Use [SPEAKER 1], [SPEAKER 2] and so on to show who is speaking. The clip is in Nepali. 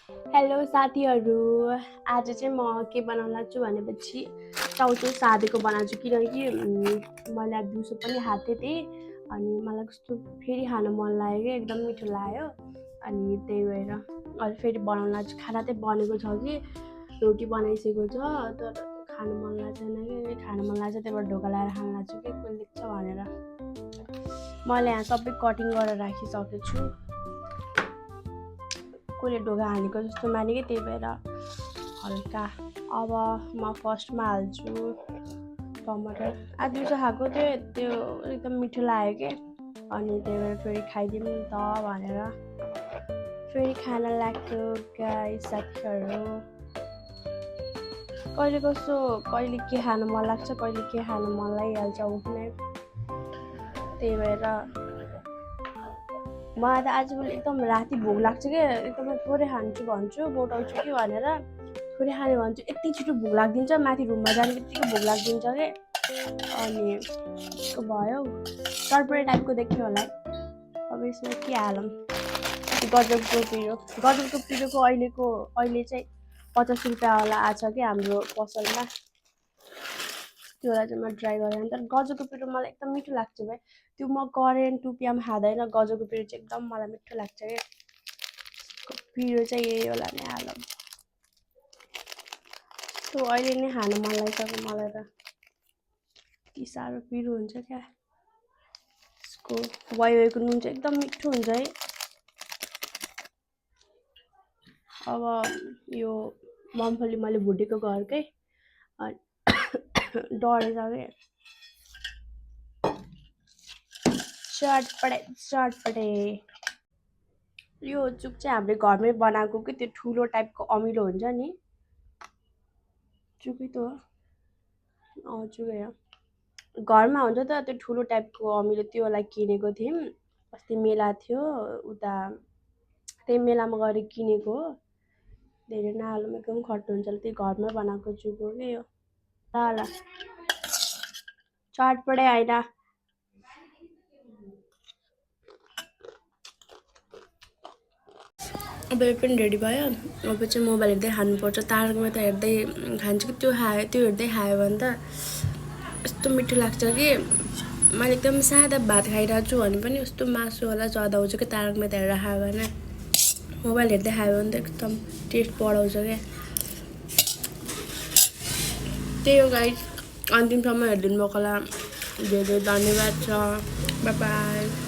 [SPEAKER 1] हेलो साथीहरू आज चाहिँ म के बनाउन लाग्छु भनेपछि चाउचाउ सादेको बनाउँछु किनकि मैले आज दिउँसो पनि खाएको थिएँ अनि मलाई कस्तो फेरि खान मन लाग्यो कि एकदम मिठो लाग्यो अनि त्यही भएर अहिले फेरि बनाउन लाग्छु खाना चाहिँ बनेको छ कि रोटी बनाइसकेको छ तर खान मन लाग्दैन कि खान मन लाग्छ त्यही भएर ढोका लगाएर खान लाग्छु कि कोही लेख्छ भनेर मैले यहाँ सबै कटिङ गरेर राखिसकेको छु कोहीले ढोका हालेको जस्तो मानेको त्यही भएर हल्का अब म फर्स्टमा हाल्छु टमाटर आज दिउँसो खाएको थिएँ त्यो एकदम मिठो लाग्यो कि अनि त्यही भएर फेरि खाइदिउँ नि त भनेर फेरि खान लाग्यो गाइस साथीहरू कहिले कस्तो कहिले के खान मन लाग्छ कहिले के खान मन लागिहाल्छ उठ्ने त्यही भएर मलाई त आजकल एकदम राति भोक लाग्छ कि एकदमै थोरै खान्छु भन्छु मोटाउँछु कि भनेर थोरै खाने भन्छु यति छिटो भोक लाग्दिन्छ माथि रुममा जाने बित्तिकै भोक लाग्दिन्छ कि अनि यस्तो भयो टर्परे टाइपको देख्यो होला अब यसमा के हालौँ गजबको पिरोको अहिले चाहिँ 50 रुपियाँवाला आछ कि हाम्रो पसलमा त्योलाई चाहिँ म ट्राई गरेँ तर गजबको पिरो मलाई एकदम मिठो लाग्छ भाइ त्यो म करेन्ट टुपियामा खाँदैन गजबको पिरो चाहिँ एकदम मलाई मिठो लाग्छ कि पिरो चाहिँ यही होला नि हालौँ त्यो अहिले नै खान मन लागिसक्यो मलाई त यति साह्रो पिरो हुन्छ क्या यसको वाइवाईको नुन चाहिँ एकदम मिठो हुन्छ है अब यो मम्फली मैले भुटेको घरकै डढेछ कि चटपटे यो चुक चाहिँ हामीले घरमै बनाएको कि त्यो ठुलो टाइपको अमिलो हुन्छ नि चुकै त हो चुकै हो घरमा हुन्छ त त्यो ठुलो टाइपको अमिलो त्योलाई किनेको थियौँ अस्ति मेला थियो उता त्यही मेलामा गएर किनेको हो धेरै नहालौँ एकदम खट्टो हुन्छ त्यही घरमै बनाएको चुक हो कि यो ल चटपटे होइन अब यो पनि रेडी भयो अब चाहिँ मोबाइल हेर्दै खानुपर्छ तारकमा त हेर्दै खान्छु कि त्यो हेर्दै खायो भने त यस्तो मिठो लाग्छ कि मैले एकदम सादा भात खाइरहेको छु भने पनि यस्तो मासुवाला ज्यादा आउँछ कि तारकमा त हेरेर खायो भने मोबाइल हेर्दै खायो भने त एकदम टेस्ट बढाउँछ क्या त्यही हो गाइस अन्तिमसम्म हेरिदिनु भएकोलाई धेरै धेरै धन्यवाद छ बाई बाई